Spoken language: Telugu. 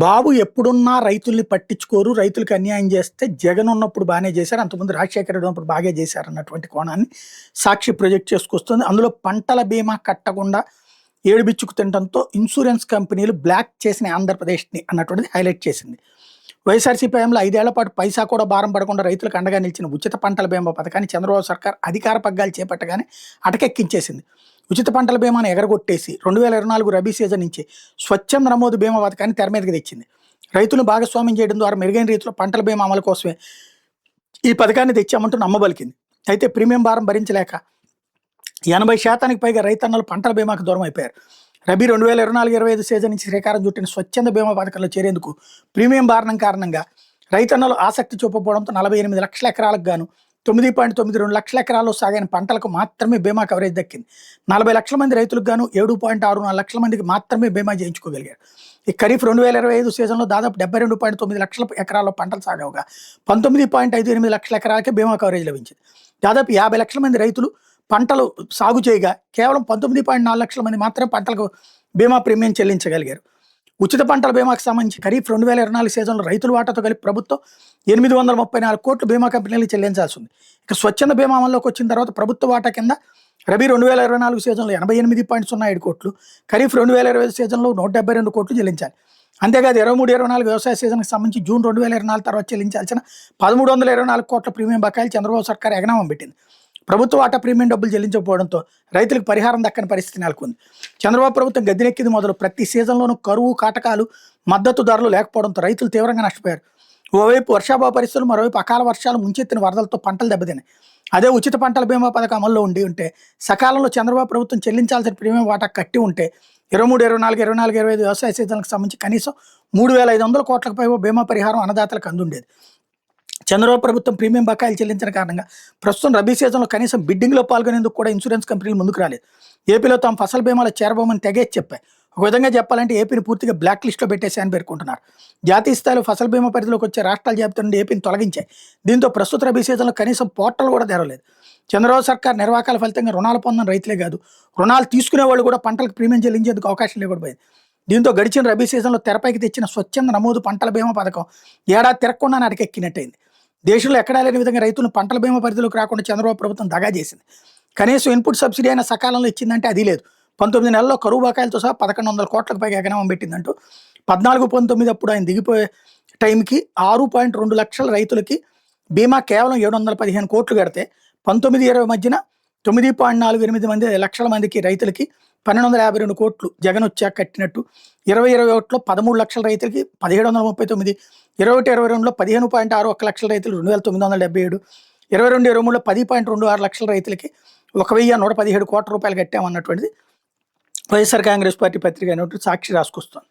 బాబు ఎప్పుడున్నా రైతుల్ని పట్టించుకోరు. రైతులకు అన్యాయం చేస్తే జగన్ ఉన్నప్పుడు బానే చేశారు. అంతకుముందు రాజశేఖర రెడ్డి ఉన్నప్పుడు బాగే చేశారన్నటువంటి కోణాన్ని సాక్షి ప్రొజెక్ట్ చేసుకొస్తుంది. అందులో పంటల బీమా కట్టకుండా ఏడుబిచ్చుకు తినడంతో ఇన్సూరెన్స్ కంపెనీలు బ్లాక్ చేసిన ఆంధ్రప్రదేశ్‌ని అన్నటువంటిది హైలైట్ చేసింది. వైఎస్ఆర్‌సీపీ హయాంలో 5 ఏళ్ల పాటు పైసా కూడా భారం పడకుండా రైతులకు అండగా నిలిచిన ఉచిత పంటల బీమా పథకాన్ని చంద్రబాబు సర్కార్ అధికార పగ్గాలు చేపట్టగానే అటకెక్కించేసింది. ఉచిత పంటల బీమాను ఎగరగొట్టేసి 2024 రబీ సీజన్ నుంచి స్వచ్ఛంద నమోదు బీమా పథకాన్ని తెర మీదకి తెచ్చింది. రైతులను భాగస్వామ్యం చేయడం ద్వారా మెరుగైన రీతిలో పంటల బీమా అమలు కోసమే ఈ పథకాన్ని తెచ్చామంటూ నమ్మబలికింది. అయితే ప్రీమియం భారం భరించలేక 80% పైగా రైతన్నలు పంటల బీమాకు దూరం అయిపోయారు. రబీ 2024-25 సీజన్ నుంచి శ్రీకారం చుట్టిన స్వచ్ఛంద బీమా పథకంలో చేరేందుకు ప్రీమియం భారం కారణంగా రైతన్నలు ఆసక్తి చూపకపోవడంతో 48 లక్షల ఎకరాలకు గాను 9.92 లక్షల ఎకరాల్లో సాగైన పంటలకు మాత్రమే బీమా కవరేజ్ దక్కింది. 40 లక్షల మంది రైతులకు గాను 7.64 లక్షల మందికి మాత్రమే బీమా చేయించుకోగలిగారు. ఈ ఖరీఫ్ 2025 సీజన్లో దాదాపు 72.9 లక్షల ఎకరాల్లో పంటలు సాగవుగా 19.58 లక్షల ఎకరాలకే బీమా కవరేజ్ లభించింది. దాదాపు 50 లక్షల మంది రైతులు పంటలు సాగు చేయగా కేవలం 19.4 లక్షల మంది మాత్రమే పంటలకు బీమా ప్రీమియం చెల్లించగలిగారు. ఉచిత పంటల బీమాకు సంబంధించి ఖరీఫ్ 2024 సీజన్లో రైతుల వాటాతో కలిపి ప్రభుత్వం 834 కోట్లు బీమా కంపెనీలకు చెల్లించాల్సి ఉంది. ఇక స్వచ్ఛంద బీమా అమల్లోకి వచ్చిన తర్వాత ప్రభుత్వ వాటా కింద రబీ 2024 సీజన్లో 88.07 కోట్లు, ఖరీఫ్ 2025 సీజన్లో 172 కోట్లు చెల్లించాలి. అంతేకాదు 23-24 వ్యవసాయ సీజన్కి సంబంధించి జూన్ 2024 తర్వాత చెల్లించాల్సిన 1324 కోట్ల ప్రీమియం బకాయిలు చంద్రబాబు సర్కార్ ఎగనామం పెట్టింది. ప్రభుత్వ వాటా ప్రీమియం డబ్బులు చెల్లించకపోవడంతో రైతులకు పరిహారం దక్కని పరిస్థితి నెలకొంది. చంద్రబాబు ప్రభుత్వం గద్దెనెక్కింది మొదలు ప్రతి సీజన్లోనూ కరువు కాటకాలు, మద్దతు ధరలు లేకపోవడంతో రైతులు తీవ్రంగా నష్టపోయారు. ఓవైపు వర్షాభావ పరిస్థితులు, మరోవైపు అకాల వర్షాలు, ముంచెత్తిన వరదలతో పంటలు దెబ్బతిన్నాయి. అదే ఉచిత పంటల బీమా పథకం అమల్లో ఉంటే సకాలంలో చంద్రబాబు ప్రభుత్వం చెల్లించాల్సిన ప్రీమియం వాటా కట్టి ఉంటే 23-24-25 వ్యవసాయ సీజన్లకు సంబంధించి కనీసం 3,500 కోట్లకు పైగా బీమా పరిహారం అన్నదాతలకు అందుండేది. చంద్రబాబు ప్రభుత్వం ప్రీమియం బకాయిలు చెల్లించిన కారణంగా ప్రస్తుతం రబీ సీజన్లో కనీసం బిడ్డింగ్లో పాల్గొనేందుకు కూడా ఇన్సూరెన్స్ కంపెనీలు ముందుకు రాలేదు. ఏపీలో తాము ఫసల్ బీమాలో చేరబోమని తెగేసి చెప్పాయి. ఒక విధంగా చెప్పాలంటే ఏపీని పూర్తిగా బ్లాక్ లిస్ట్లో పెట్టేశాయని పేర్కొంటున్నారు. జాతీయ స్థాయిలో ఫసల్ బీమా పరిధిలోకి వచ్చే రాష్ట్రాల జాబితా నుండి ఏపీని తొలగించాయి. దీంతో ప్రస్తుత రబీ సీజన్లో కనీసం పోర్టల్ కూడా తెరవలేదు. చంద్రబాబు సర్కార్ నిర్వాహకాల ఫలితంగా రుణాలు పొందిన రైతులే కాదు, రుణాలు తీసుకునే వాళ్ళు కూడా పంటలకు ప్రీమియం చెల్లించేందుకు అవకాశం లేకపోయింది. దీంతో గడిచిన రబీ సీజన్లో తెరపైకి తెచ్చిన స్వచ్ఛంద నమోదు పంటల బీమా పథకం ఏడాది తిరగకుండా అటకెక్కినట్టయింది. దేశంలో ఎక్కడా లేని విధంగా రైతులను పంటల బీమా పరిధిలోకి రాకుండా చంద్రబాబు ప్రభుత్వం దగా చేసింది. కనీసం ఇన్పుట్ సబ్సిడీ అయినా సకాలంలో ఇచ్చిందంటే అది లేదు. 19 నెలల్లో కరువు బకాయిలతో సహా 1,100 కోట్లకు పైగా ఎగనామం పెట్టిందంటూ 14-19 అప్పుడు ఆయన దిగిపోయే టైంకి 6.2 లక్షల రైతులకి బీమా కేవలం 715 కోట్లు కడితే 19-20 మధ్యన 9.48 లక్షల మందికి రైతులకి 1,252 కోట్లు జగన్ వచ్చాక కట్టినట్టు, 2021లో 13 లక్షల రైతులకి 1,739, 21-22లో 15.61 లక్షల రైతులు 2,977, 22-23లో 10.26 లక్షల రైతులకి 1,117 కోట్ల రూపాయలు కట్టామన్నటువంటిది వైఎస్ఆర్ కాంగ్రెస్ పార్టీ పత్రిక అయినట్టు సాక్షి రాసుకొస్తుంది.